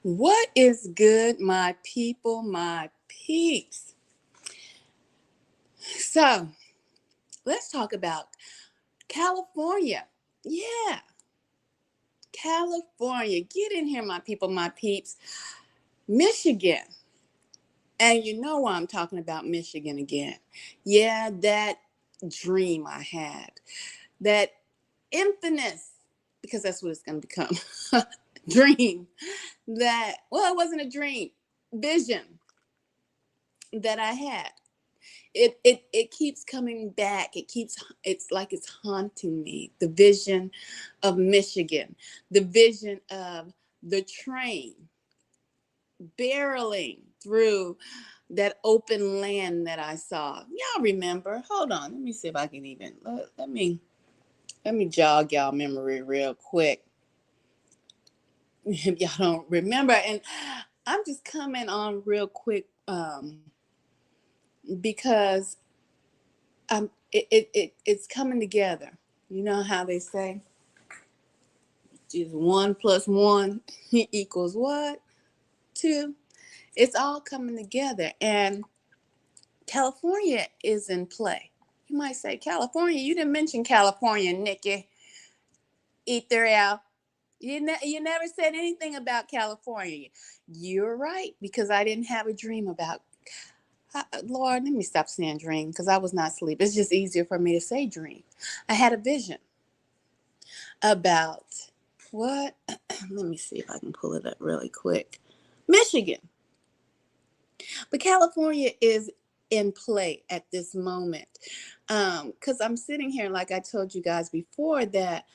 What is good, my people, my peeps? So, let's talk about California. Yeah, California. Get in here, my people, my peeps. Michigan. And you know why I'm talking about Michigan again. Yeah, that dream I had. That infamous, because that's what it's going to become, dream. It wasn't a dream, vision that I had. It keeps coming back. It's like it's haunting me. The vision of Michigan, the vision of the train barreling through that open land that I saw. Y'all remember? Hold on, let me see if I can even let me jog y'all memory real quick. If y'all don't remember, and I'm just coming on real quick because it's coming together. You know how they say, just 1 + 1 equals what? 2. It's all coming together, and California is in play. You might say, California? You didn't mention California, Nikki. Ethereal. You never said anything about California. You're right, because I didn't have a dream about. Lord, let me stop saying dream, because I was not asleep. It's just easier for me to say dream. I had a vision about what? Let me see if I can pull it up really quick. Michigan. But California is in play at this moment. Because I'm sitting here, like I told you guys before, that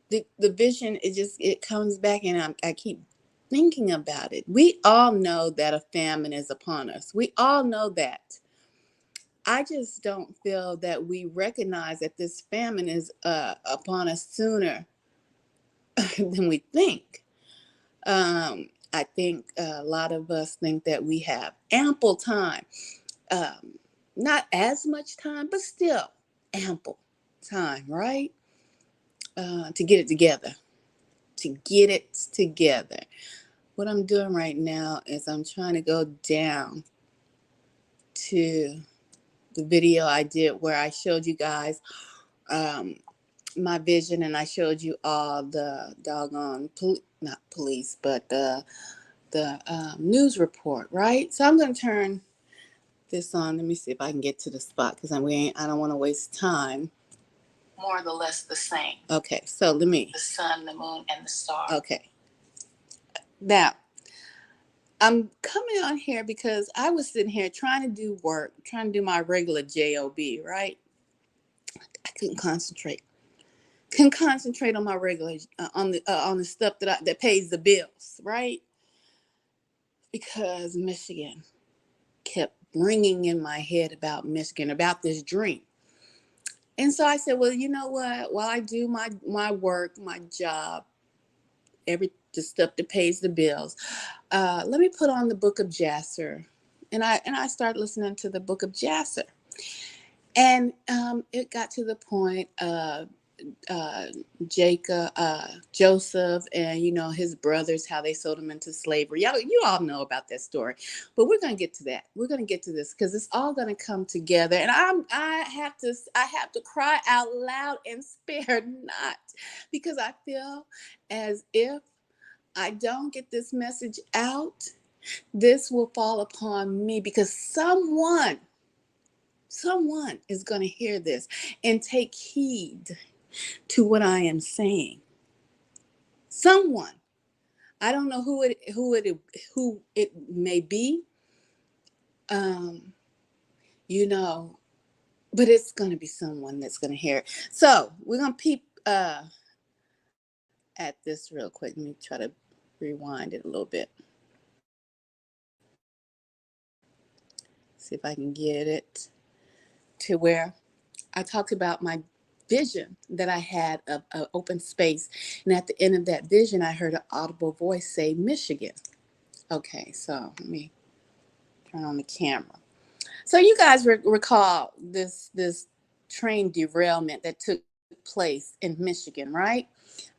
the vision, it comes back, and I keep thinking about it. We all know that a famine is upon us. We all know that. I just don't feel that we recognize that this famine is upon us sooner than we think. I think a lot of us think that we have ample time. Not as much time, but still ample time, right? To get it together. To get it together. What I'm doing right now is I'm trying to go down to the video I did where I showed you guys my vision, and I showed you all the doggone not police, but the news report, right? So I'm going to turn this on. Let me see if I can get to the spot, because I don't want to waste time. More or less the same. Okay, so let me. The sun, the moon, and the star. Okay. Now, I'm coming on here because I was sitting here trying to do work, trying to do my regular job, right? I couldn't concentrate. Couldn't concentrate on my regular on the stuff that pays the bills, right? Because Michigan kept ringing in my head about Michigan, about this dream. And so I said, well, you know what? While I do my work, my job, the stuff that pays the bills, let me put on the Book of Jasher. And I started listening to the Book of Jasher. And it got to the point of Joseph, and his brothers, how they sold him into slavery. You all know about that story, but we're gonna get to that. We're gonna get to this because it's all gonna come together. And I have to cry out loud and spare not, because I feel as if I don't get this message out, this will fall upon me, because someone is going to hear this and take heed to what I am saying. Someone. I don't know who it may be. Um, but it's going to be someone that's going to hear it. So we're going to peep at this real quick. Let me try to rewind it a little bit. See if I can get it to where I talked about my vision that I had of an open space. And at the end of that vision, I heard an audible voice say, Michigan. Okay, so let me turn on the camera. So you guys recall this train derailment that took place place in Michigan, right?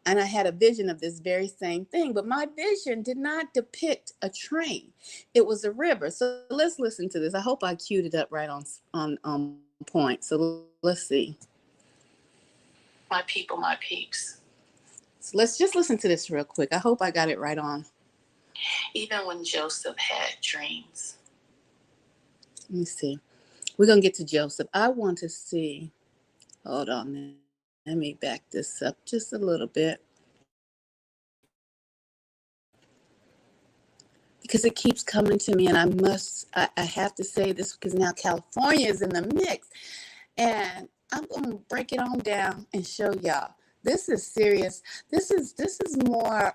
And I had a vision of this very same thing, but my vision did not depict a train. It was a river. So let's listen to this. I hope I queued it up right on point. So let's see. My people, my peeps. So let's just listen to this real quick. I hope I got it right on. Even when Joseph had dreams. Let me see. We're going to get to Joseph. I want to see. Hold on. Let me back this up just a little bit. Because it keeps coming to me, and I have to say this because now California is in the mix. And I'm going to break it on down and show y'all. This is serious. This is more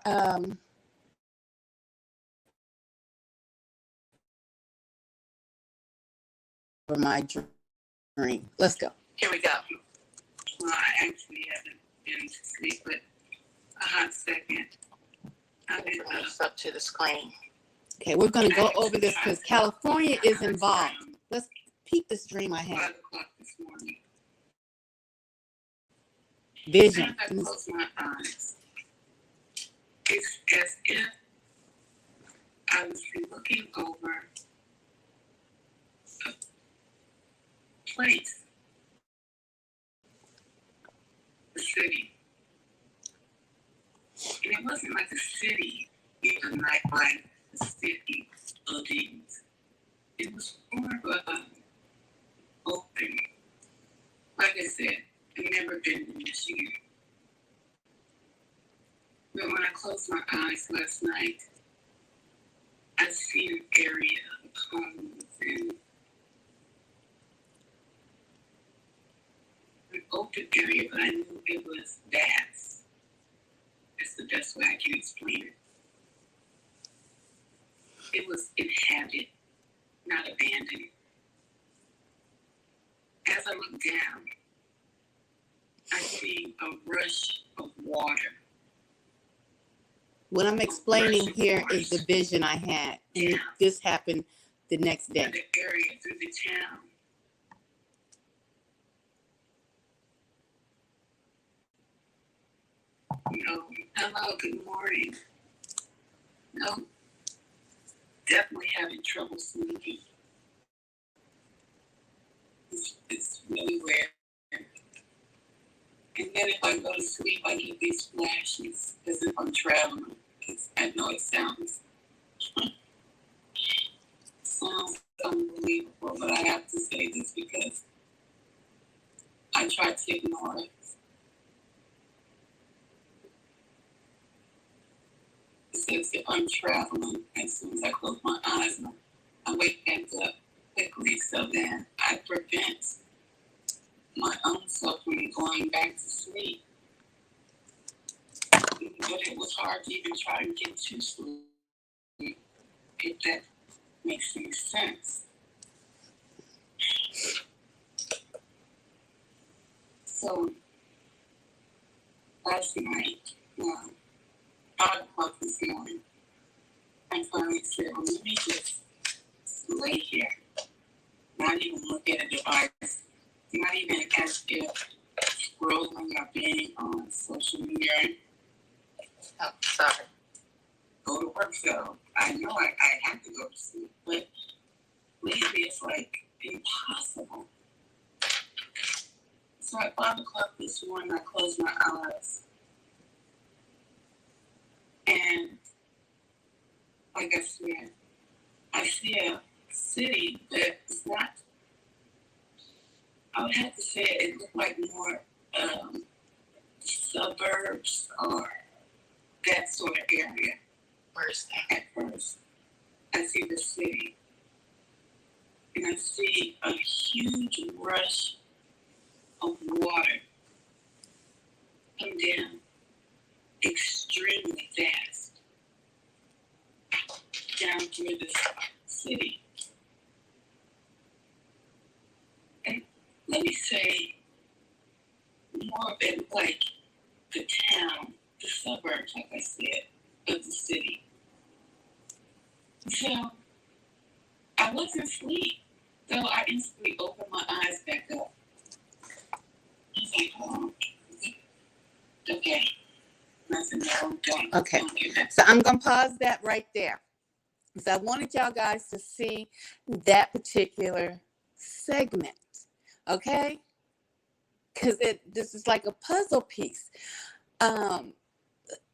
for my dream. Let's go. Here we go. Well, I actually haven't been to sleep, but a hot second. I've been up to the screen. Okay, we're going to go over this because California is involved. Let's peek this dream I had. 5 o'clock this morning. Vision. I close my eyes. It's as if I was looking over a place, the city. And it wasn't like a city, even like the city buildings. It was more of an open. Like I said, I've never been to Michigan. But when I closed my eyes last night, I see an area of homes and an open area, but I knew it was vast. That's the best way I can explain it. It was inhabited, not abandoned. As I look down, I see a rush of water. What I'm explaining here is the vision I had. And this happened the next day. The area through the town. Hello, good morning. No, definitely having trouble sleeping. It's really rare. And then if I go to sleep, I get these flashes as if I'm traveling. I know it sounds unbelievable, but I have to say this because I try to ignore it. It's as if I'm traveling. As soon as I close my eyes, I wake back up quickly, so then I prevent my own self from going back to sleep. But it was hard to even try to get to sleep, if that makes any sense. So last night, 5 o'clock this morning, I finally said, well, let me just lay here, not even look at a device, not even as if scrolling or being on social media. Oh, sorry. Go to work, so I know I have to go to sleep, but lately it's like impossible. So at 5 o'clock this morning, I closed my eyes. And like I said, I see a city that is not, I would have to say it looked like more suburbs or that sort of area. Where's that? At first, I see the city. And I see a huge rush of water come down extremely fast down through this city. And let me say, more of it like the town, the suburbs, like I said, of the city. So I wasn't asleep, though I instantly opened my eyes back up. I was like, oh, Okay. Okay. So I'm going to pause that right there. So I wanted y'all guys to see that particular segment. Okay? Because this is like a puzzle piece. Um,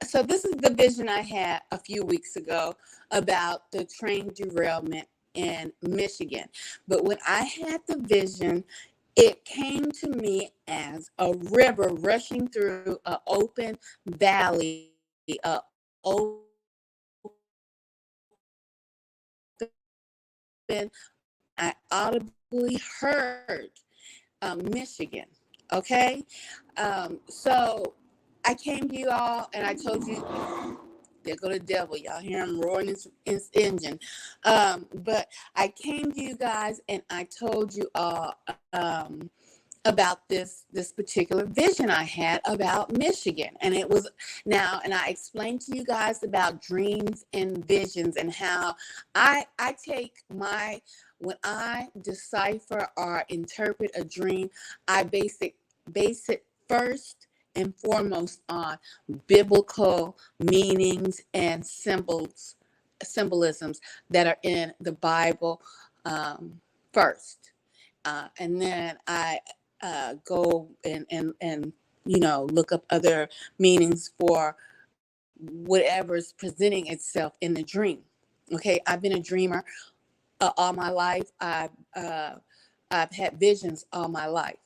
so this is the vision I had a few weeks ago about the train derailment in Michigan. But when I had the vision, it came to me as a river rushing through an open valley, I audibly heard Michigan. Okay. So I came to you all and I told you, there go the devil. Y'all hear him roaring his engine. But I came to you guys and I told you all about this particular vision I had about Michigan. And it was now, and I explained to you guys about dreams and visions and how I take when I decipher or interpret a dream, I base it first and foremost on biblical meanings and symbolisms that are in the Bible first. And then I go and look up other meanings for whatever's presenting itself in the dream. Okay, I've been a dreamer all my life. I've had visions all my life.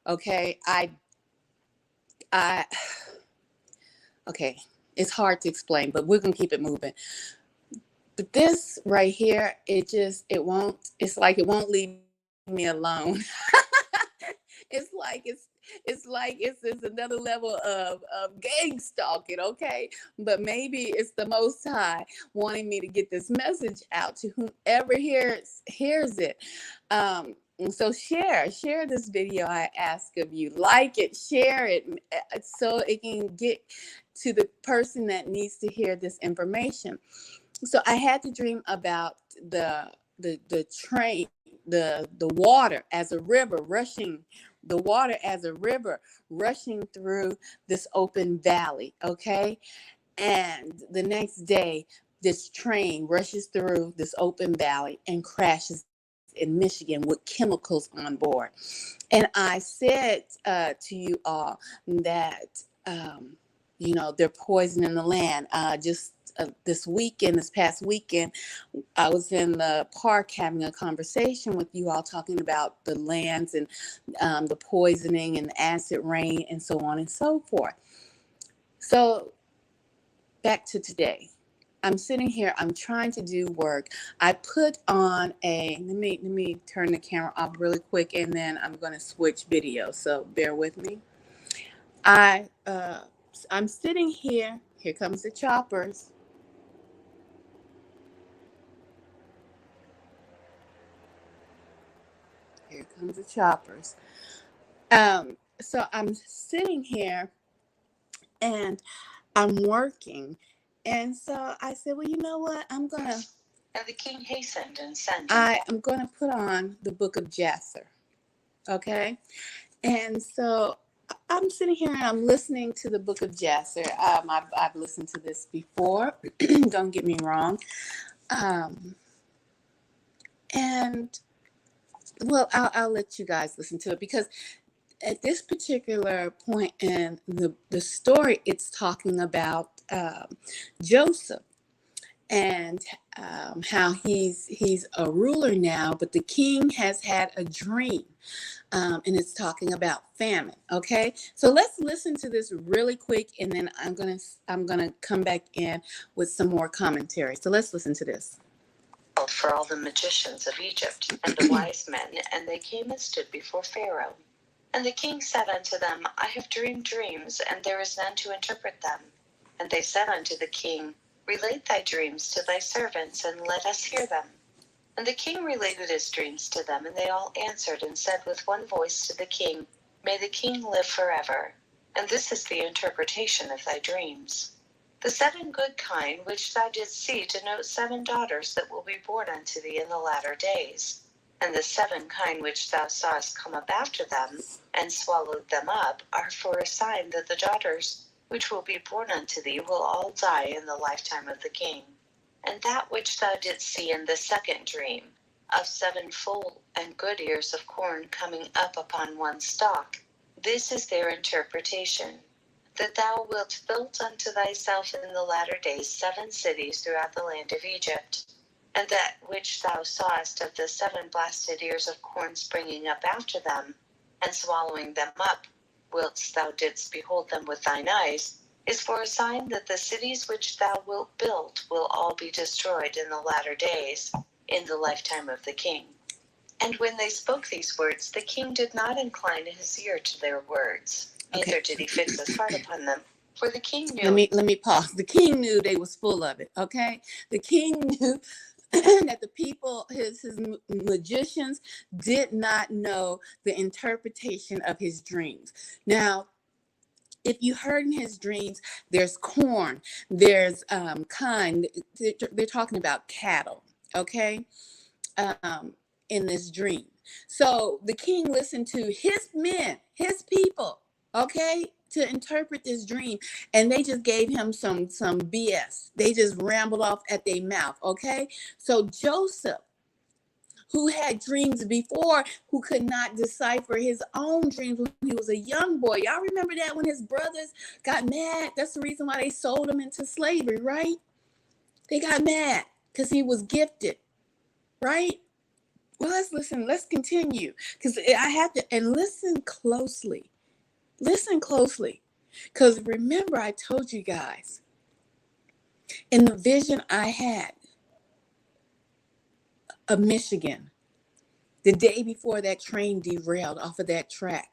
Okay, I okay. It's hard to explain, but we're gonna keep it moving. But this right here, it won't. It's like it won't leave me alone. It's another level of gang stalking, okay? But maybe it's the Most High wanting me to get this message out to whoever hears it. And so share this video. I ask of you, like it, share it, so it can get to the person that needs to hear this information. So I had to dream about the train, the water as a river rushing, the water as a river rushing through this open valley. Okay, and the next day, this train rushes through this open valley and crashes in Michigan with chemicals on board. And I said to you all that, they're poisoning the land. Just this past weekend, I was in the park having a conversation with you all, talking about the lands and the poisoning and the acid rain and so on and so forth. So back to today. I'm sitting here, I'm trying to do work. I put on let me turn the camera off really quick and then I'm going to switch video. So bear with me. I'm sitting here. Here comes the choppers. Here comes the choppers. So I'm sitting here and I'm working. And so I said, well, you know what? And the king hastened and sent. I am going to put on the book of Jasher. Okay. And so I'm sitting here and I'm listening to the book of Jasher. I've listened to this before. Don't get me wrong. And well, I'll let you guys listen to it, because at this particular point in the story, it's talking about Joseph and how he's a ruler now, but the king has had a dream, and it's talking about famine. Okay, so let's listen to this really quick, and then I'm gonna come back in with some more commentary. So let's listen to this. For all the magicians of Egypt and the wise men, and they came and stood before Pharaoh. And the king said unto them, I have dreamed dreams, and there is none to interpret them. And they said unto the king, Relate thy dreams to thy servants, and let us hear them. And the king related his dreams to them, and they all answered and said with one voice to the king, May the king live forever. And this is the interpretation of thy dreams. The 7 good kine which thou didst see denote 7 daughters that will be born unto thee in the latter days. And the 7 kine which thou sawest come up after them, and swallowed them up, are for a sign that the daughters which will be born unto thee will all die in the lifetime of the king. And that which thou didst see in the second dream, of 7 full and good ears of corn coming up upon one stalk, this is their interpretation, that thou wilt build unto thyself in the latter days 7 cities throughout the land of Egypt. And that which thou sawest of the 7 blasted ears of corn springing up after them, and swallowing them up, whilst thou didst behold them with thine eyes, is for a sign that the cities which thou wilt build will all be destroyed in the latter days, in the lifetime of the king. And when they spoke these words, the king did not incline his ear to their words, neither did he fix his heart upon them. For the king knew. Let me pause. The king knew they was full of it. Okay, the king knew that the people, his magicians, did not know the interpretation of his dreams. Now, if you heard in his dreams, there's corn, there's kine. They're talking about cattle. Okay, in this dream. So the king listened to his men, his people, okay, to interpret this dream, and they just gave him some BS. They just rambled off at their mouth, okay? So Joseph, who had dreams before, who could not decipher his own dreams when he was a young boy. Y'all remember that when his brothers got mad? That's the reason why they sold him into slavery, right? They got mad because he was gifted, right? Well, let's continue, because I have to, and listen closely, because remember I told you guys in the vision I had of Michigan the day before that train derailed off of that track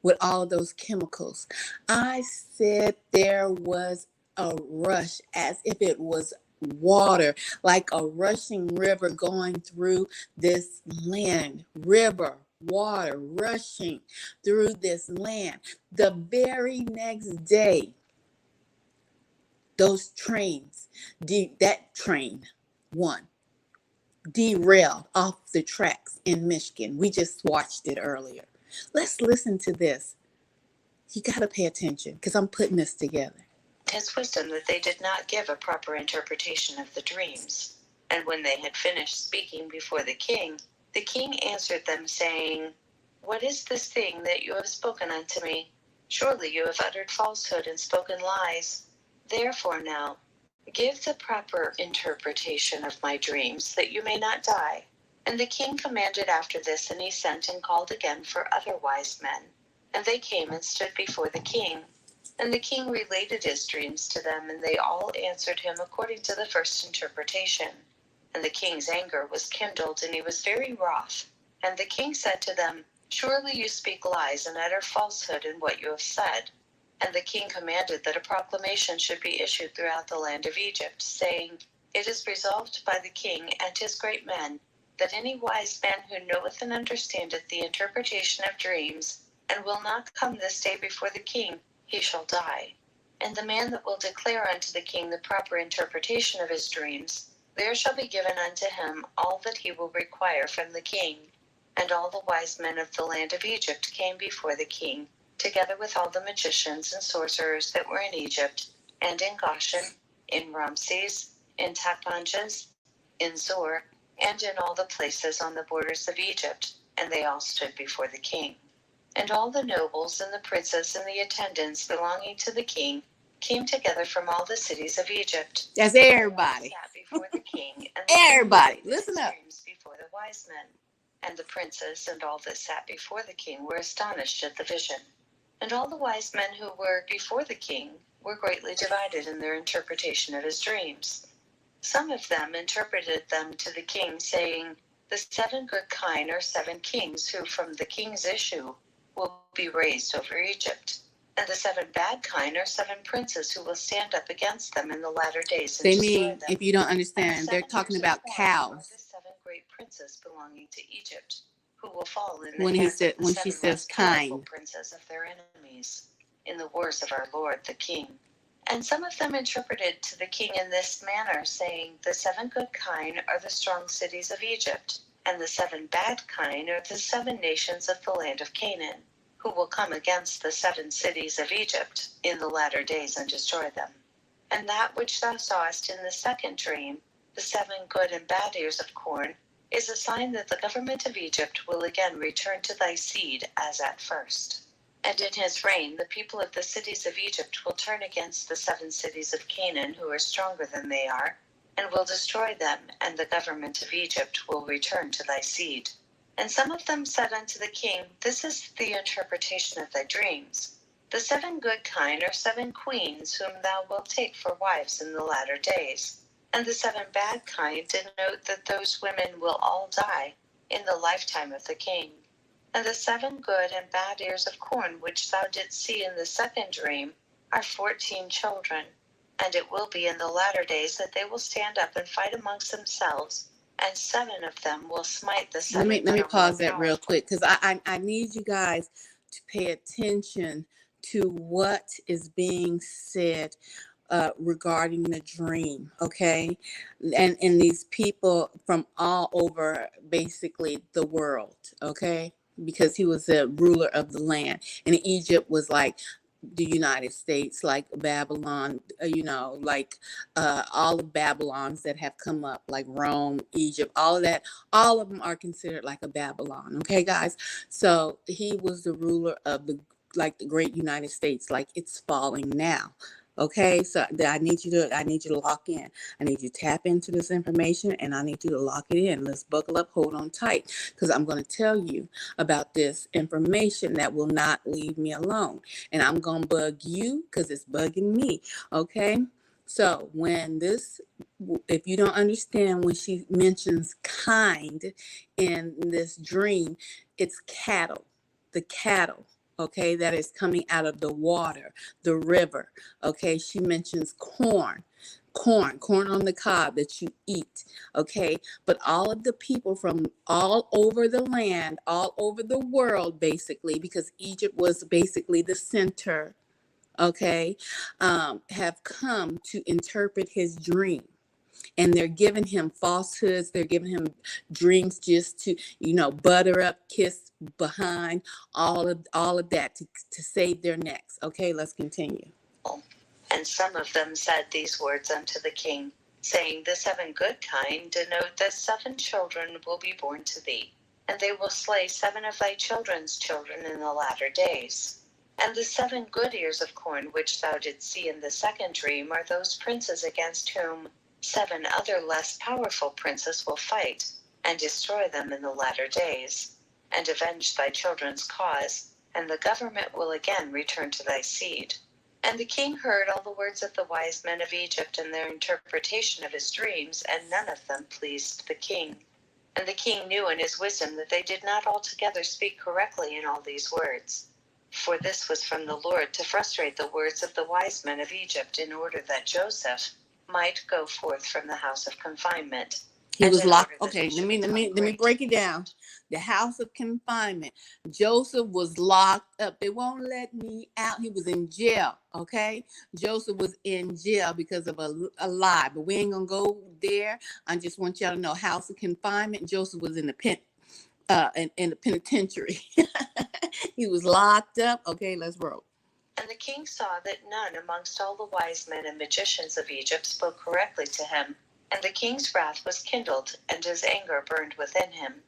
with all of those chemicals. I said there was a rush as if it was water, like a rushing river going through this land. River, water rushing through this land. The very next day, those trains, that train, one, derailed off the tracks in Michigan. We just watched it earlier. Let's listen to this. You got to pay attention because I'm putting this together. His wisdom that they did not give a proper interpretation of the dreams. And when they had finished speaking before the king answered them, saying, What is this thing that you have spoken unto me? Surely you have uttered falsehood and spoken lies. Therefore now, give the proper interpretation of my dreams, that you may not die. And the king commanded after this, and he sent and called again for other wise men. And they came and stood before the king. And the king related his dreams to them, and they all answered him according to the first interpretation. And the king's anger was kindled, and he was very wroth. And the king said to them, Surely you speak lies and utter falsehood in what you have said. And the king commanded that a proclamation should be issued throughout the land of Egypt, saying, It is resolved by the king and his great men, that any wise man who knoweth and understandeth the interpretation of dreams, and will not come this day before the king, he shall die. And the man that will declare unto the king the proper interpretation of his dreams, there shall be given unto him all that he will require from the king. And all the wise men of the land of Egypt came before the king, together with all the magicians and sorcerers that were in Egypt, and in Goshen, in Ramses, in Tachpanches, in Zor, and in all the places on the borders of Egypt, and they all stood before the king. And all the nobles and the princes and the attendants belonging to the king came together from all the cities of Egypt. That's everybody. Sat before the king, and everybody, listen up. Before the wise men. And the princes and all that sat before the king were astonished at the vision. And all the wise men who were before the king were greatly divided in their interpretation of his dreams. Some of them interpreted them to the king, saying, The 7 good kine are 7 kings who from the king's issue will be raised over Egypt. And the 7 bad kine are 7 princes who will stand up against them in the latter days. They mean, if you don't understand, they're talking about cows. The 7 great princes belonging to Egypt, who will fall in the when hands of the when 7 she says kind princes of their enemies, in the wars of our Lord the King. And some of them interpreted to the king in this manner, saying, The 7 good kine are the strong cities of Egypt, and the 7 bad kine are the 7 nations of the land of Canaan. who will come against the 7 cities of Egypt in the latter days and destroy them. And that which thou sawest in the second dream, the 7 good and bad ears of corn, is a sign that the government of Egypt will again return to thy seed as at first. And in his reign, the people of the cities of Egypt will turn against the 7 cities of Canaan, who are stronger than they are, and will destroy them, and the government of Egypt will return to thy seed. And some of them said unto the king, This is the interpretation of thy dreams. The 7 good kine are 7 queens, whom thou wilt take for wives in the latter days. And the 7 bad kine denote that those women will all die in the lifetime of the king. And the 7 good and bad ears of corn which thou didst see in the second dream are 14 children. And it will be in the latter days that they will stand up and fight amongst themselves, and 7 of them will smite the 7. Let me pause that real quick, because I need you guys to pay attention to what is being said regarding the dream, okay? And these people from all over basically the world, okay? Because he was the ruler of the land, and Egypt was like the United States, like Babylon, like all the Babylons that have come up, like Rome, Egypt, all of that, all of them are considered like a Babylon, okay, guys? So he was the ruler of the great United States, like it's falling now. Okay, so I need you to lock in. I need you to tap into this information, and I need you to lock it in. Let's buckle up, hold on tight, because I'm going to tell you about this information that will not leave me alone. And I'm going to bug you because it's bugging me. Okay, so if you don't understand, when she mentions kind in this dream, it's cattle, the cattle. Okay, that is coming out of the water, the river. Okay, she mentions corn on the cob that you eat. Okay, but all of the people from all over the land, all over the world, basically, because Egypt was basically the center, okay, have come to interpret his dream. And they're giving him falsehoods. They're giving him dreams just to, butter up, kiss behind, all of that to save their necks. Okay, let's continue. And some of them said these words unto the king, saying, The 7 good kine denote that 7 children will be born to thee, and they will slay 7 of thy children's children in the latter days. And the 7 good ears of corn which thou didst see in the second dream are those princes against whom 7 other less powerful princes will fight, and destroy them in the latter days, and avenge thy children's cause, and the government will again return to thy seed. And the king heard all the words of the wise men of Egypt and their interpretation of his dreams, and none of them pleased the king. And the king knew in his wisdom that they did not altogether speak correctly in all these words. For this was from the Lord to frustrate the words of the wise men of Egypt, in order that Joseph might go forth from the house of confinement. He was locked. Okay, let me break it down. The house of confinement. Joseph was locked up. They won't let me out. He was in jail. Okay, Joseph was in jail because of a lie. But we ain't gonna go there. I just want y'all to know, house of confinement. Joseph was in the in the penitentiary. He was locked up. Okay, let's roll. And the king saw that none amongst all the wise men and magicians of Egypt spoke correctly to him. And the king's wrath was kindled, and his anger burned within him.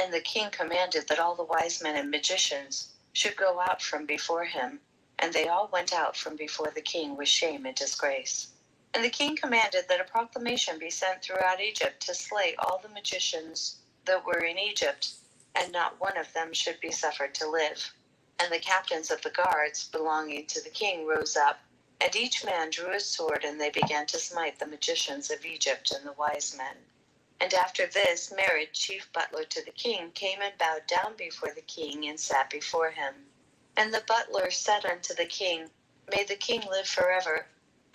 And the king commanded that all the wise men and magicians should go out from before him. And they all went out from before the king with shame and disgrace. And the king commanded that a proclamation be sent throughout Egypt to slay all the magicians that were in Egypt, and not one of them should be suffered to live. And the captains of the guards belonging to the king rose up, and each man drew his sword, and they began to smite the magicians of Egypt and the wise men. And after this, Mered, chief butler to the king, came and bowed down before the king, and sat before him. And the butler said unto the king, May the king live forever,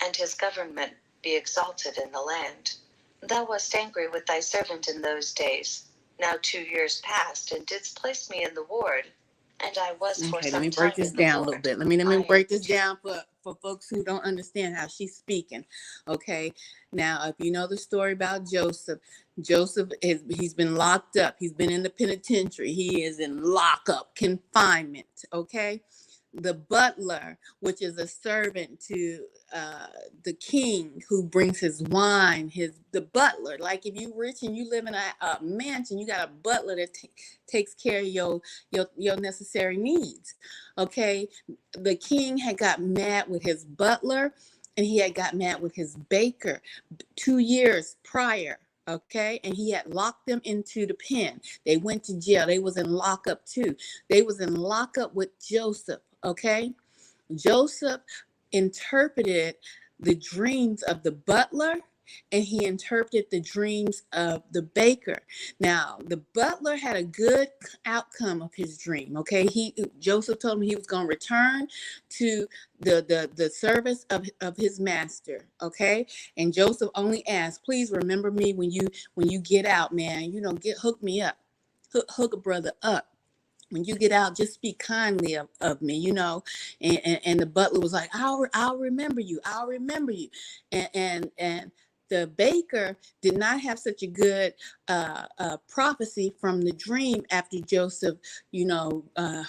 and his government be exalted in the land. Thou wast angry with thy servant in those days, now 2 years past, and didst place me in the ward. And I was for Okay, let some me break time this in the down a little Lord. bit. Let me I break and the this down for folks who don't understand how she's speaking. Okay, now if you know the story about Joseph, he's been locked up. He's been in the penitentiary. He is in lockup confinement. Okay, the butler, which is a servant to the king who brings his wine, the butler. Like if you rich and you live in a mansion, you got a butler that takes care of your necessary needs. Okay, the king had got mad with his butler, and he had got mad with his baker 2 years prior. Okay, and he had locked them into the pen. They went to jail. They was in lockup too. They was in lockup with Joseph. Okay, Joseph interpreted the dreams of the butler, and he interpreted the dreams of the baker. Now, the butler had a good outcome of his dream. Okay, Joseph told him he was going to return to the service of his master. Okay, and Joseph only asked, "Please remember me when you get out, man. Hook me up, hook a brother up." When you get out, just speak kindly of me, and the butler was like, I'll remember you. I'll remember you. And the baker did not have such a good prophecy from the dream after Joseph,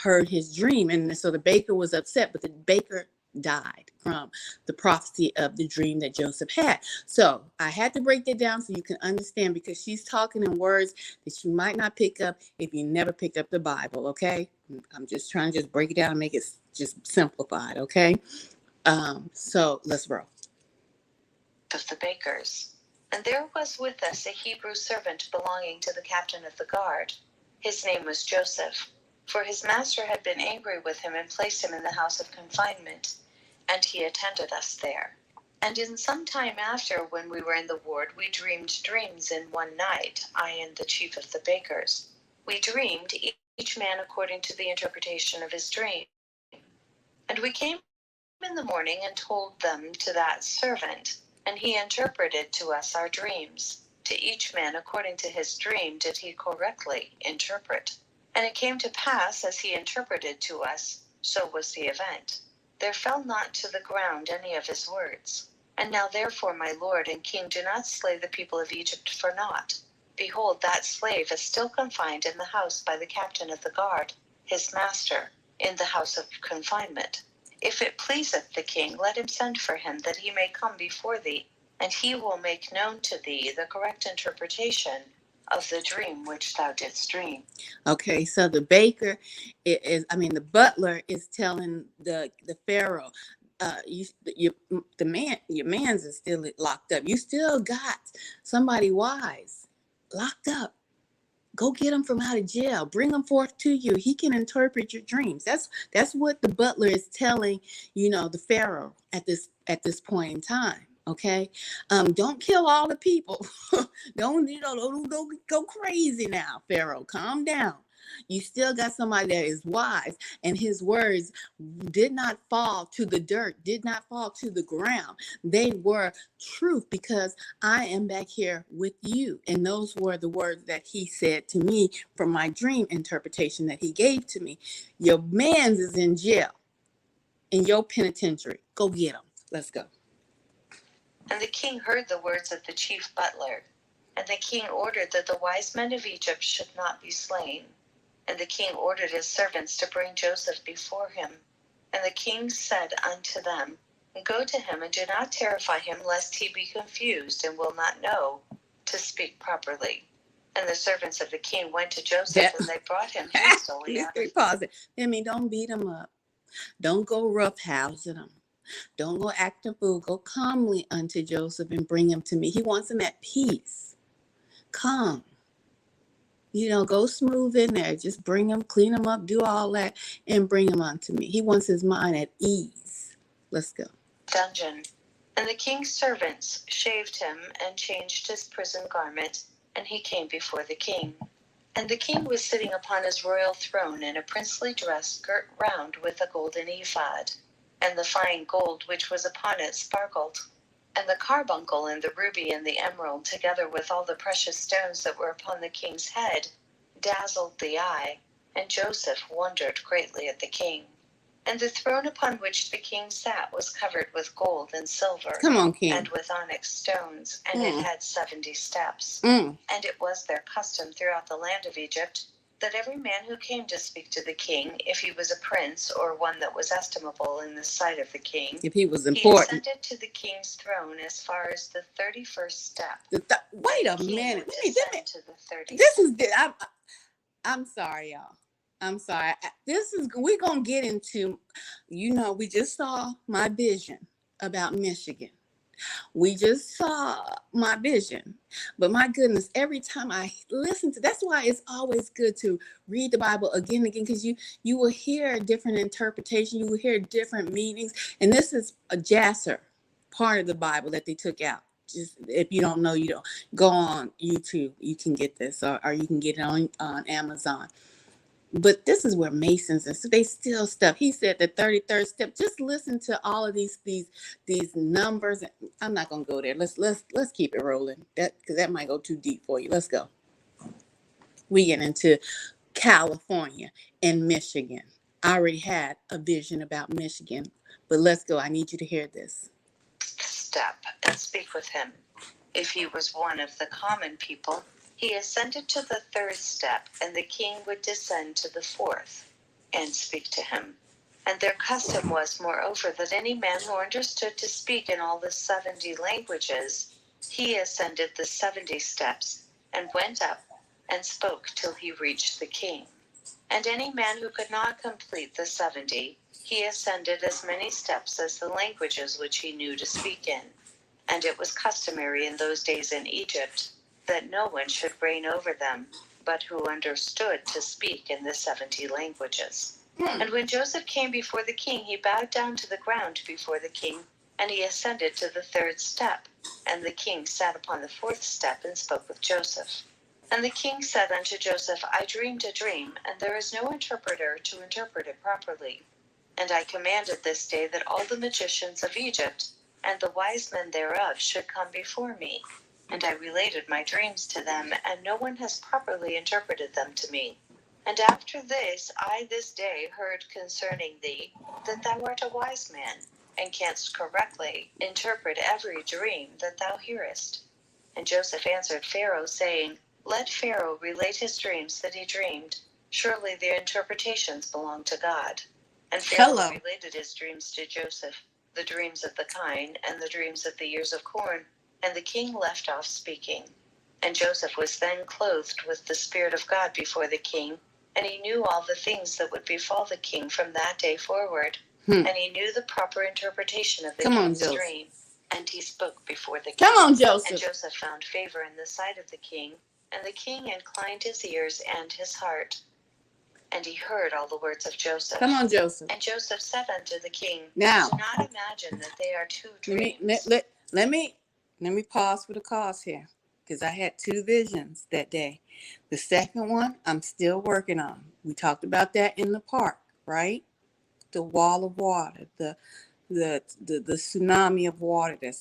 heard his dream. And so the baker was upset, but the baker died from the prophecy of the dream that Joseph had. So I had to break that down so you can understand, because she's talking in words that you might not pick up if you never picked up the Bible. Okay, I'm just trying to just break it down and make it just simplified. Okay, so let's roll. Of the bakers. And there was with us a Hebrew servant belonging to the captain of the guard. His name was Joseph, for his master had been angry with him and placed him in the house of confinement, and he attended us there. And in some time after, when we were in the ward, we dreamed dreams in one night, I and the chief of the bakers. We dreamed, each man according to the interpretation of his dream. And we came in the morning and told them to that servant, and he interpreted to us our dreams. To each man according to his dream did he correctly interpret. And it came to pass, as he interpreted to us, so was the event. There fell not to the ground any of his words. And now therefore, my lord and king, do not slay the people of Egypt for naught. Behold, that slave is still confined in the house by the captain of the guard, his master, in the house of confinement. If it pleaseth the king, let him send for him, that he may come before thee, and he will make known to thee the correct interpretation of the dream which thou didst dream. Okay, so the baker the butler is telling the Pharaoh, your man's is still locked up. You still got somebody wise locked up. Go get him from out of jail. Bring him forth to you. He can interpret your dreams. That's what the butler is telling, the Pharaoh at this point in time. Okay, don't kill all the people. don't go crazy now, Pharaoh. Calm down. You still got somebody that is wise, and his words did not fall to the dirt, did not fall to the ground. They were truth, because I am back here with you. And those were the words that he said to me from my dream interpretation that he gave to me. Your man's is in jail, in your penitentiary. Go get him. Let's go. And the king heard the words of the chief butler. And the king ordered that the wise men of Egypt should not be slain. And the king ordered his servants to bring Joseph before him. And the king said unto them, Go to him, and do not terrify him, lest he be confused, and will not know to speak properly. And the servants of the king went to Joseph, and they brought him hastily out. Pause it. Don't beat him up. Don't go roughhousing him. Don't go acting fool. Go calmly unto Joseph and bring him to me. He wants him at peace. Calm. Go smooth in there. Just bring him, clean him up, do all that, and bring him unto me. He wants his mind at ease. Let's go. Dungeon. And the king's servants shaved him and changed his prison garment, and he came before the king. And the king was sitting upon his royal throne in a princely dress girt round with a golden ephod, and the fine gold which was upon it sparkled. And the carbuncle and the ruby and the emerald, together with all the precious stones that were upon the king's head, dazzled the eye. And Joseph wondered greatly at the king. And the throne upon which the king sat was covered with gold and silver. Come on, King. And with onyx stones, and it had 70 steps. Mm. And it was their custom throughout the land of Egypt that every man who came to speak to the king, if he was a prince or one that was estimable in the sight of the king, if he was important, he ascended to the king's throne as far as the 31st step. Wait a minute. To the 30th. This is I'm sorry, y'all. I'm sorry. We're gonna get into, we just saw my vision about Michigan. We just saw my vision. But my goodness, every time I listen to, that's why it's always good to read the Bible again and again, because you will hear a different interpretation, you will hear different meanings. And this is a Jasser part of the Bible that they took out. Just if you don't know, you don't go on YouTube, you can get this, or you can get it on Amazon. But this is where Masons and so they steal stuff. He said the 33rd step. Just listen to all of these numbers. I'm not gonna go there. Let's keep it rolling. Because that might go too deep for you. Let's go. We get into California and Michigan. I already had a vision about Michigan, but let's go. I need you to hear this. Step and speak with him. If he was one of the common people, he ascended to the 3rd step, and the king would descend to the 4th and speak to him. And their custom was, moreover, that any man who understood to speak in all the 70 languages, he ascended the 70 steps and went up and spoke till he reached the king. And any man who could not complete the 70, he ascended as many steps as the languages which he knew to speak in. And it was customary in those days in Egypt that no one should reign over them, but who understood to speak in the 70 languages. And when Joseph came before the king, he bowed down to the ground before the king, and he ascended to the 3rd step. And the king sat upon the 4th step and spoke with Joseph. And the king said unto Joseph, I dreamed a dream, and there is no interpreter to interpret it properly. And I commanded this day that all the magicians of Egypt and the wise men thereof should come before me. And I related my dreams to them, and no one has properly interpreted them to me. And after this, I this day heard concerning thee, that thou art a wise man, and canst correctly interpret every dream that thou hearest. And Joseph answered Pharaoh, saying, Let Pharaoh relate his dreams that he dreamed. Surely their interpretations belong to God. And Pharaoh related his dreams to Joseph, the dreams of the kine, and the dreams of the ears of corn. And the king left off speaking. And Joseph was then clothed with the Spirit of God before the king, and he knew all the things that would befall the king from that day forward. And he knew the proper interpretation of the king's dream. And he spoke before the king. Come on, Joseph. And Joseph found favor in the sight of the king, and the king inclined his ears and his heart. And he heard all the words of Joseph. Come on, Joseph. And Joseph said unto the king, Now, do not imagine that they are two dreams. Let me pause for the cause here, because I had 2 visions that day. The second one, I'm still working on. We talked about that in the park, right? The wall of water, the tsunami of water that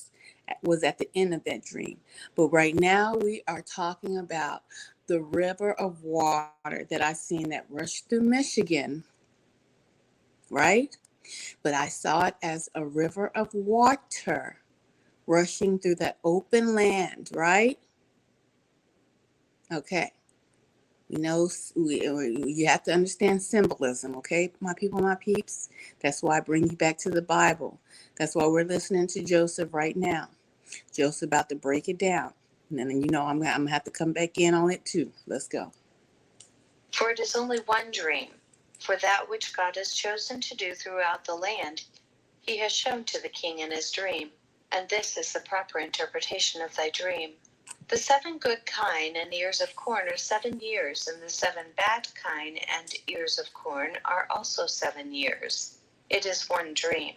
was at the end of that dream. But right now we are talking about the river of water that I seen that rushed through Michigan, right? But I saw it as a river of water rushing through that open land, right? Okay. You have to understand symbolism, okay, my people, my peeps? That's why I bring you back to the Bible. That's why we're listening to Joseph right now. Joseph about to break it down. And then, I'm going to have to come back in on it too. Let's go. For it is only one dream. For that which God has chosen to do throughout the land, he has shown to the king in his dream. And this is the proper interpretation of thy dream. The 7 good kine and ears of corn are 7 years, and the 7 bad kine and ears of corn are also 7 years. It is one dream.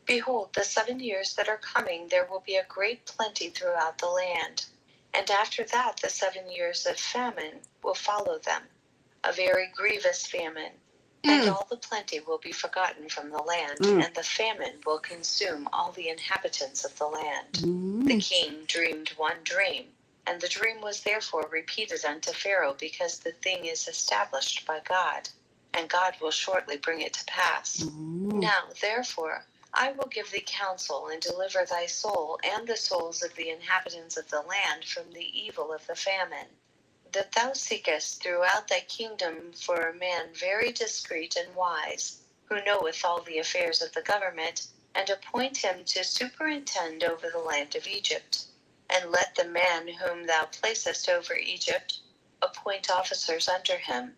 Behold, the 7 years that are coming, there will be a great plenty throughout the land. And after that, the 7 years of famine will follow them, a very grievous famine. And all the plenty will be forgotten from the land, and the famine will consume all the inhabitants of the land. The king dreamed one dream, and the dream was therefore repeated unto Pharaoh, because the thing is established by God. and God will shortly bring it to pass. Now, therefore, I will give thee counsel and deliver thy soul and the souls of the inhabitants of the land from the evil of the famine, that thou seekest throughout thy kingdom for a man very discreet and wise, who knoweth all the affairs of the government, and appoint him to superintend over the land of Egypt. And let the man whom thou placest over Egypt appoint officers under him,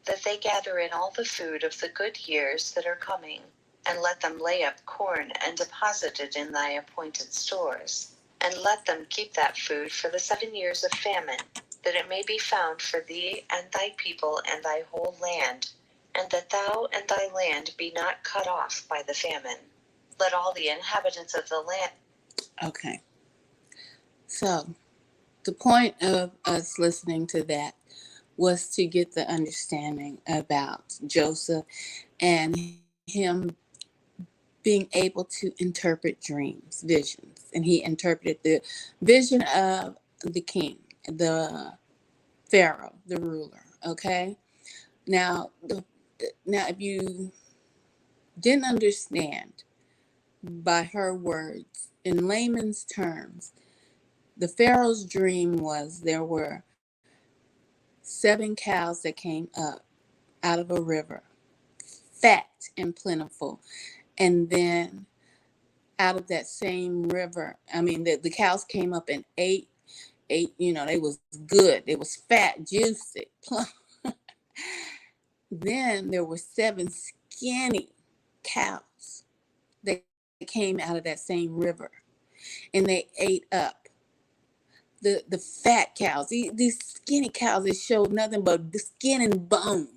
that they gather in all the food of the good years that are coming, and let them lay up corn and deposit it in thy appointed stores, and let them keep that food for the 7 years of famine, that it may be found for thee and thy people and thy whole land, and that thou and thy land be not cut off by the famine. Let all the inhabitants of the land. Okay. So the point of us listening to that was to get the understanding about Joseph and him being able to interpret dreams, visions. And he interpreted the vision of the king, the Pharaoh, the ruler. Okay. Now, if you didn't understand by her words, in layman's terms, the Pharaoh's dream was there were 7 cows that came up out of a river, fat and plentiful. And then out of that same river, the cows came up and ate, they was good. It was fat, juicy, plump. Then there were 7 skinny cows that came out of that same river, and they ate up the fat cows. These skinny cows that showed nothing but the skin and bones.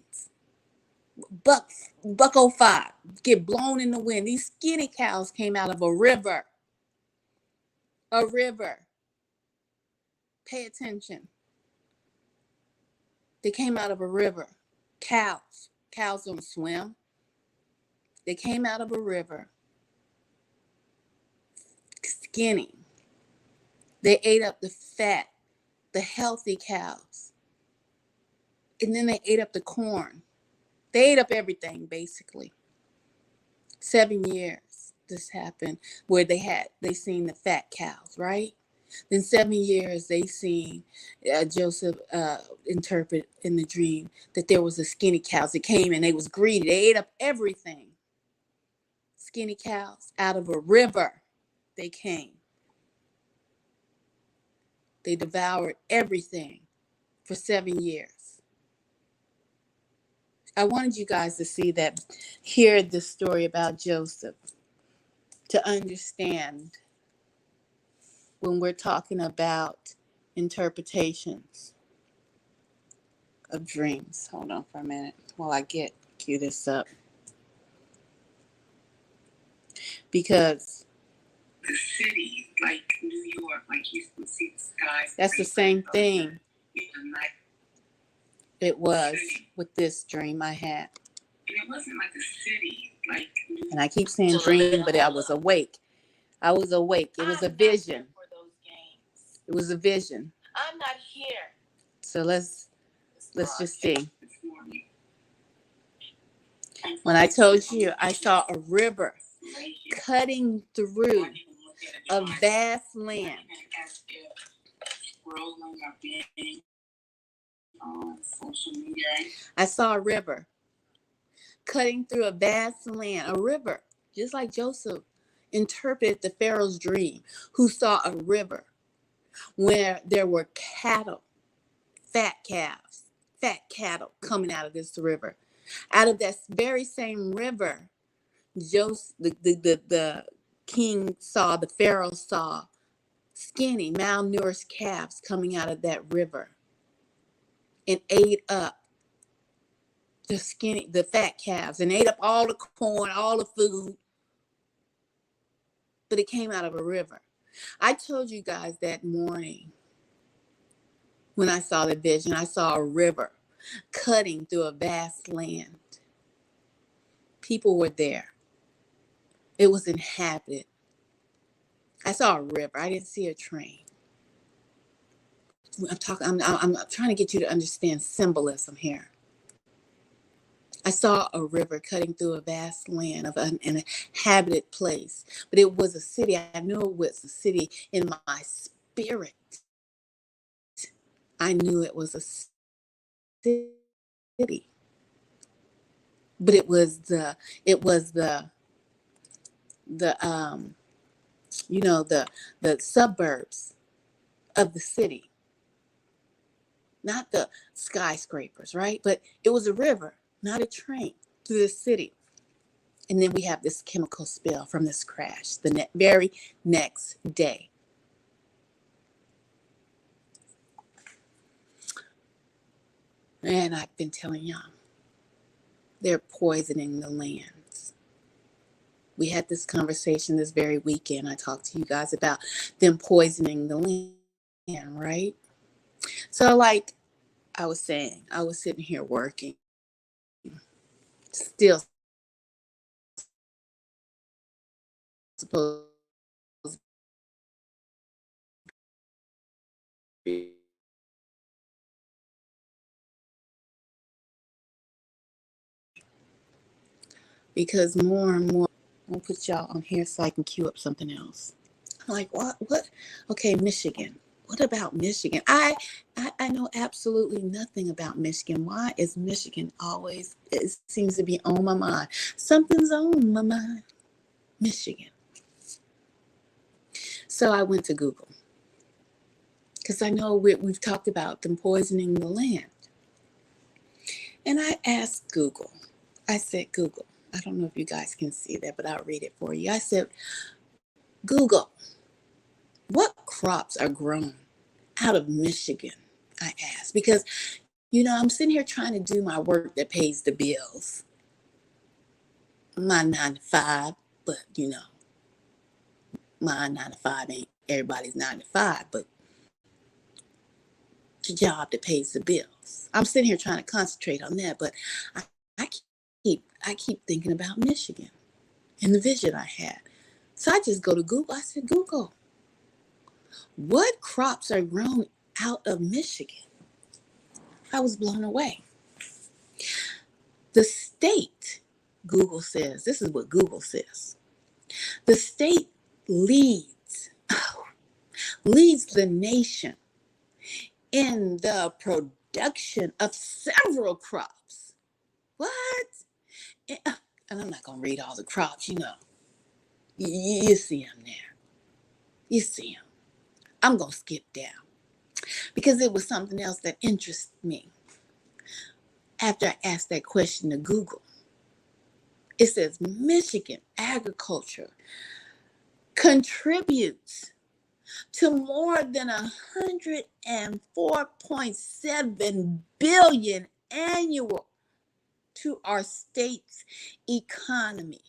Buck 05, get blown in the wind. These skinny cows came out of a river. A river. Pay attention. They came out of a river. Cows. Cows don't swim. They came out of a river. Skinny. They ate up the fat, the healthy cows. And then they ate up the corn. They ate up everything, basically. 7 years this happened, where they seen the fat cows, right? Then 7 years they seen Joseph interpret in the dream that there was a skinny cows that came and they was greedy. They ate up everything. Skinny cows out of a river they came. They devoured everything for 7 years. I wanted you guys to see that, hear the story about Joseph, to understand when we're talking about interpretations of dreams. Hold on for a minute while I cue this up. Because the city, like New York, like you can see the skies. That's the same thing it was with this dream I had. And it wasn't like a city, like. And I keep saying dream, but I was awake. I was awake. It was a vision. It was a vision. I'm not here. So let's just see. When I told you I saw a river cutting through a vast land. I saw a river cutting through a vast land, a river, just like Joseph interpreted the Pharaoh's dream, who saw a river where there were cattle, fat cattle coming out of this river. Out of that very same river, Joseph, the king saw, the Pharaoh saw skinny, malnourished calves coming out of that river and ate up the fat calves and ate up all the corn, all the food. But it came out of a river. I told you guys that morning when I saw the vision, I saw a river cutting through a vast land. People were there. It was inhabited. I saw a river. I didn't see a train. I'm trying to get you to understand symbolism here. I saw a river cutting through a vast land of an inhabited place, but it was a city. I knew it was a city in my spirit. I knew it was a city, but it was the you know the suburbs of the city, not the skyscrapers, right? But it was a river, not a train, through the city. And then we have this chemical spill from this crash the very next day. And I've been telling y'all, they're poisoning the lands. We had this conversation this very weekend. I talked to you guys about them poisoning the land, right? So, like I was saying, I was sitting here working, still supposed to be, because more and more, I'll put y'all on here so I can cue up something else. I'm like, what? Okay, Michigan. What about Michigan? I know absolutely nothing about Michigan. Why is Michigan always, it seems to be on my mind? Something's on my mind. Michigan. So I went to Google because I know we've talked about them poisoning the land. And I asked Google, I said, Google, I don't know if you guys can see that, but I'll read it for you. I said, Google, what crops are grown out of Michigan? I asked because, I'm sitting here trying to do my work that pays the bills, my 9 to 5, but my 9 to 5 ain't everybody's 9 to 5, but it's a job that pays the bills. I'm sitting here trying to concentrate on that, but I, I keep thinking about Michigan and the vision I had. So I just go to Google. I said, Google, what crops are grown out of Michigan? I was blown away. The state, Google says, this is what Google says. The state leads the nation in the production of several crops. What? And I'm not going to read all the crops, You see them there. You see them. I'm going to skip down because it was something else that interested me after I asked that question to Google. It says Michigan agriculture contributes to more than 104.7 billion annual to our state's economy.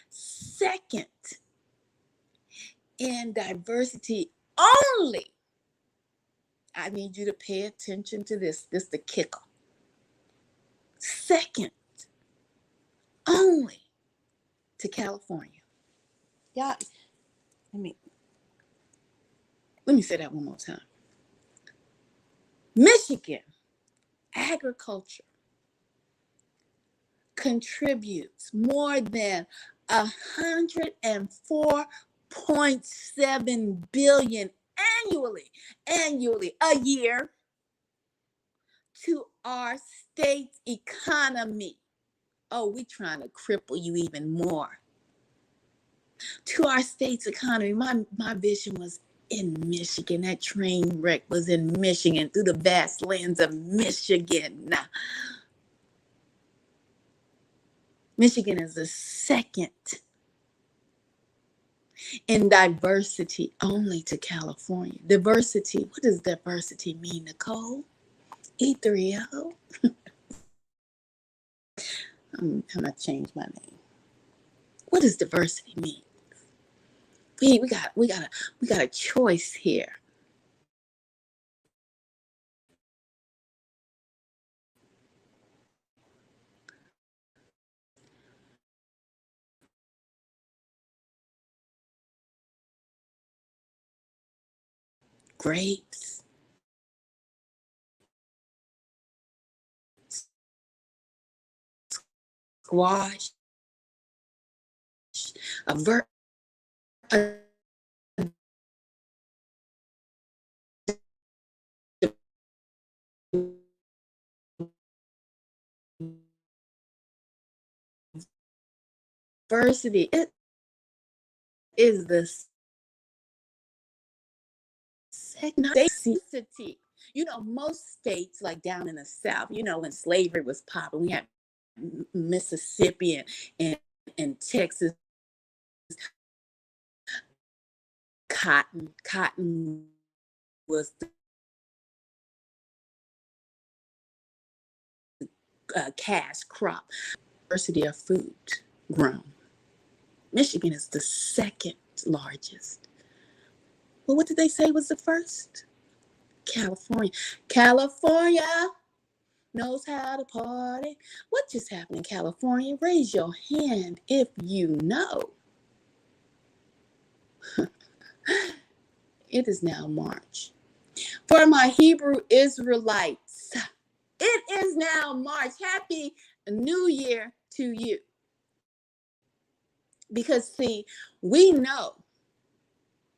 Second in diversity only. I need you to pay attention to this. This is the kicker. Second only to California. Yeah, let me say that one more time. Michigan agriculture contributes more than 104.7 billion annually a year to our state's economy. Oh, we trying to cripple you even more. To our state's economy. My vision was in Michigan. That train wreck was in Michigan, through the vast lands of Michigan. Now, Michigan is the second in diversity only to California. Diversity, what does diversity mean, Nicole? E3O? I'm going to change my name. What does diversity mean? We got a choice here. Grapes, squash, a diversity. It is the second diversity. Most states, like down in the South, when slavery was popping, we had Mississippi and Texas. Cotton was the cash crop. Diversity of food grown. Michigan is the second largest. Well, what did they say was the first? California. California knows how to party. What just happened in California? Raise your hand if you know. It is now March. For my Hebrew Israelites, it is now March. Happy New Year to you. Because, see, we know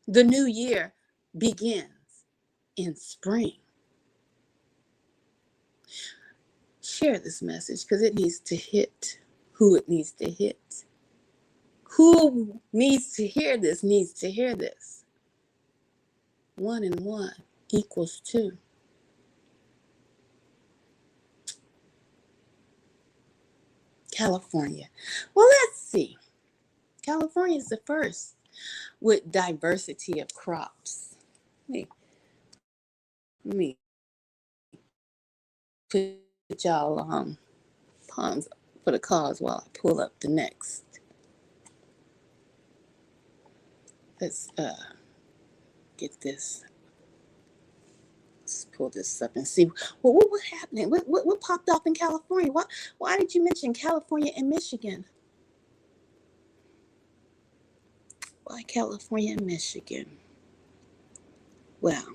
the new year begins in spring. Share this message because it needs to hit who it needs to hit. Who needs to hear this needs to hear this. 1 and 1 equals 2. California. Well, let's see. California is the first with diversity of crops. Let me put y'all on pawns for the cause while I pull up the next. Let's get this. Let's pull this up and see what happened. What popped off in California? Why did you mention California and Michigan? Why California and Michigan? Well,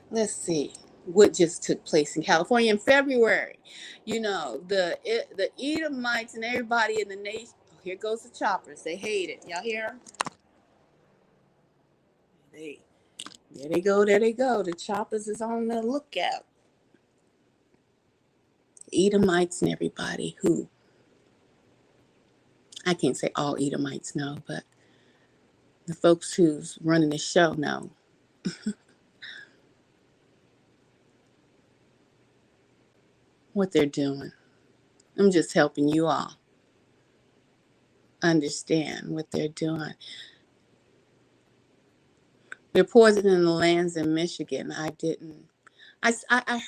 let's see what just took place in California in February. The Edomites and everybody in the nation. Oh, here goes the choppers. They hate it. Y'all hear them? There they go. The choppers is on the lookout. Edomites and everybody who, I can't say all Edomites know, but the folks who's running the show know. What they're doing. I'm just helping you all understand what they're doing. They're poisoning the lands in Michigan. I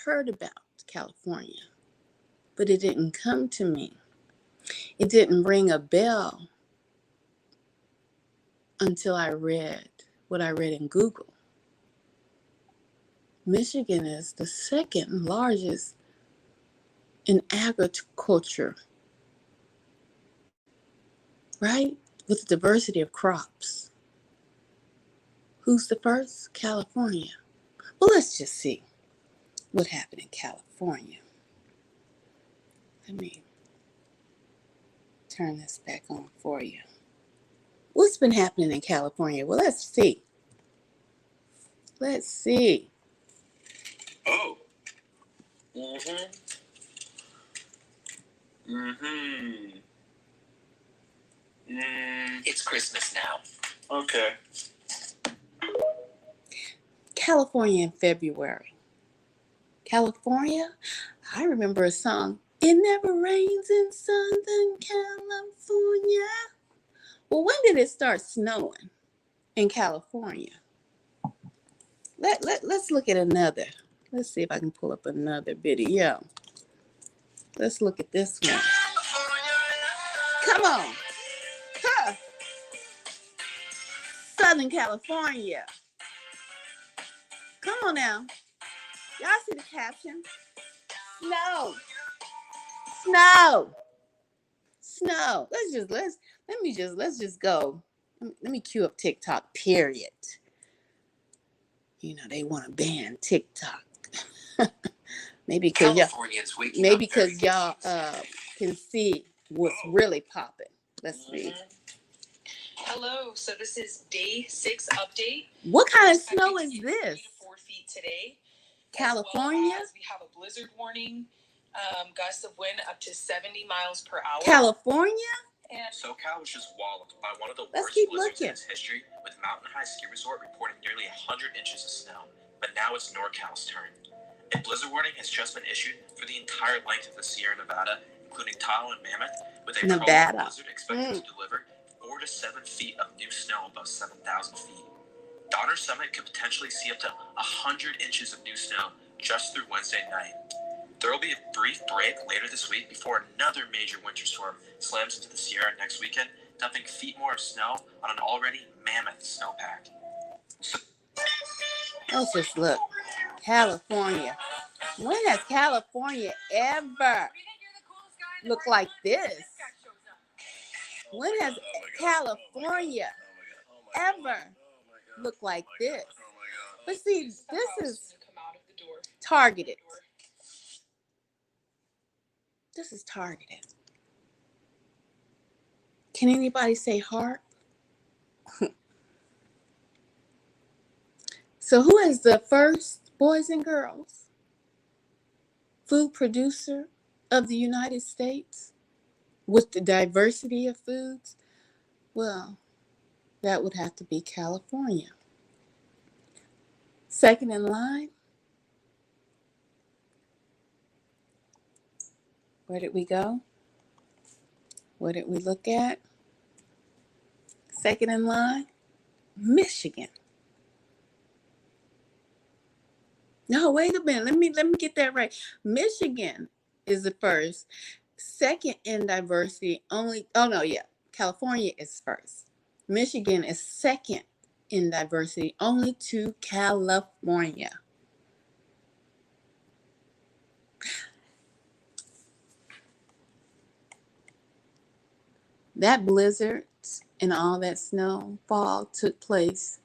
heard about California, but it didn't come to me. It didn't ring a bell until I read what I read in Google. Michigan is the second largest in agriculture, right? With the diversity of crops. Who's the first? California. Well, let's just see what happened in California. Let me turn this back on for you. What's been happening in California? Well, let's see. Oh. It's Christmas now. Okay. California in February. California, I remember a song. It never rains in Southern California. Well, when did it start snowing in California? Let's look at another. Let's see if I can pull up another video. Let's look at this one. Come on. Huh. Southern California. Come on now. Y'all see the caption? Snow. Let's just go. Let me cue up TikTok, period. They want to ban TikTok. Maybe because y'all can see what's really popping. Let's see. Hello, so this is day 6 update. What kind of snow is this? 3 to 4 feet today. California? As well as we have a blizzard warning, gusts of wind up to 70 miles per hour. California? And SoCal was just walloped by one of the Let's worst keep blizzards in looking. its history, with Mountain High Ski Resort reporting nearly 100 inches of snow. But now it's NorCal's turn. A blizzard warning has just been issued for the entire length of the Sierra Nevada, including Tahoe and Mammoth, with a prolonged blizzard expected to deliver 4 to 7 feet of new snow above 7,000 feet. Donner Summit could potentially see up to 100 inches of new snow just through Wednesday night. There will be a brief break later this week before another major winter storm slams into the Sierra next weekend, dumping feet more of snow on an already mammoth snowpack. Let's just look. California. When has California ever looked like this? When has California ever looked like this? But see, this is targeted. This is targeted. Can anybody say heart? So who is the first, boys and girls, food producer of the United States with the diversity of foods? Well, that would have to be California. Second in line, where did we go? What did we look at? Second in line, Michigan. No, wait a minute. Let me get that right. Michigan is the first. Second in diversity only. Oh no, yeah. California is first. Michigan is second in diversity only to California. That blizzard and all that snowfall took place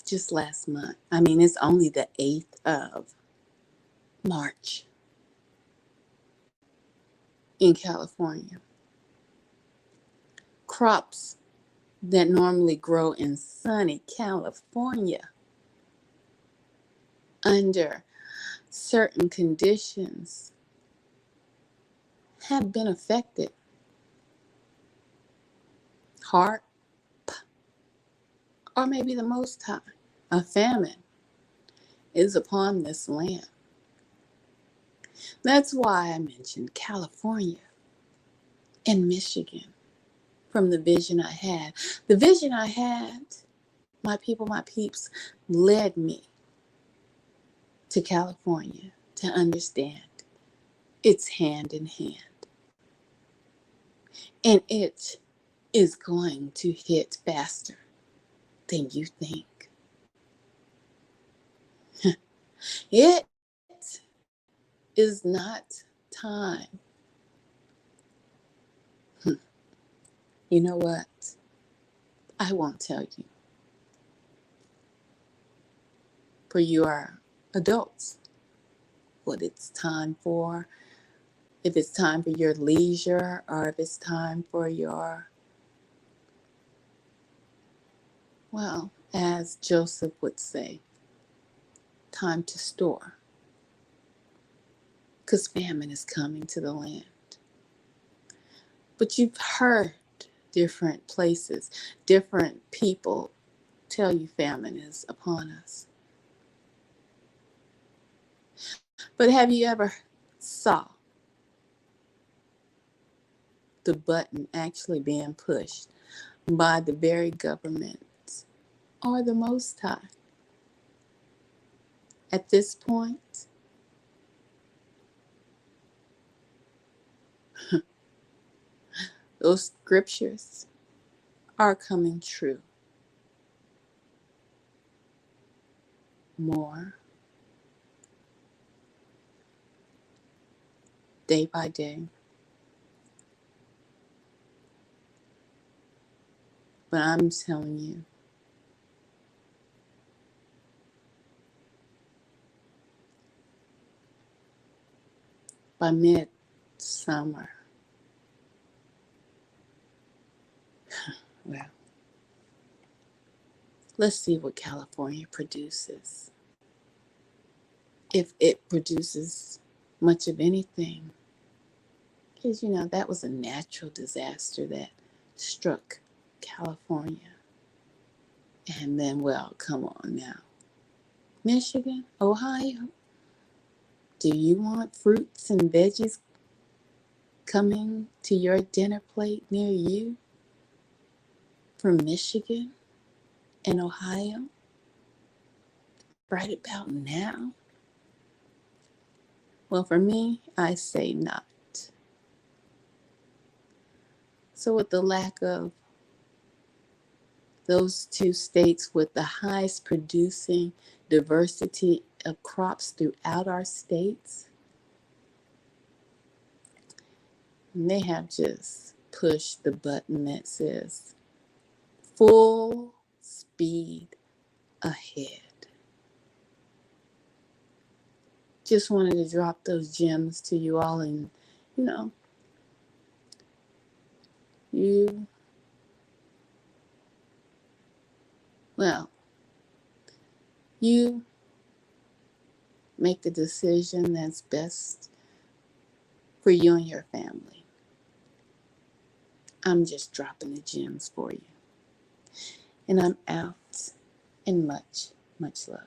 just last month. I mean, it's only the 8th of March in California. Crops that normally grow in sunny California under certain conditions have been affected. Heart, or maybe the Most High, a famine is upon this land. That's why I mentioned California and Michigan from the vision I had. The vision I had, my people, my peeps, led me to California to understand it's hand in hand. And it is going to hit faster than you think. It is not time. You know what? I won't tell you. For you are adults. What it's time for, if it's time for your leisure, or if it's time for your, well, as Joseph would say, time to store. Because famine is coming to the land. But you've heard different places, different people tell you famine is upon us. But have you ever saw the button actually being pushed by the very government or the Most High? At this point, those scriptures are coming true more day by day. But I'm telling you, by midsummer, Well, let's see what California produces. If it produces much of anything. Because, that was a natural disaster that struck California. And then, well, come on now. Michigan, Ohio, do you want fruits and veggies coming to your dinner plate near you from Michigan and Ohio right about now? Well, for me, I say not. So, with the lack of those two states with the highest producing diversity of crops throughout our states, and they have just pushed the button that says full speed ahead. Just wanted to drop those gems to you all, and you know, you, well, you make the decision that's best for you and your family. I'm just dropping the gems for you. And I'm out, and much, much love.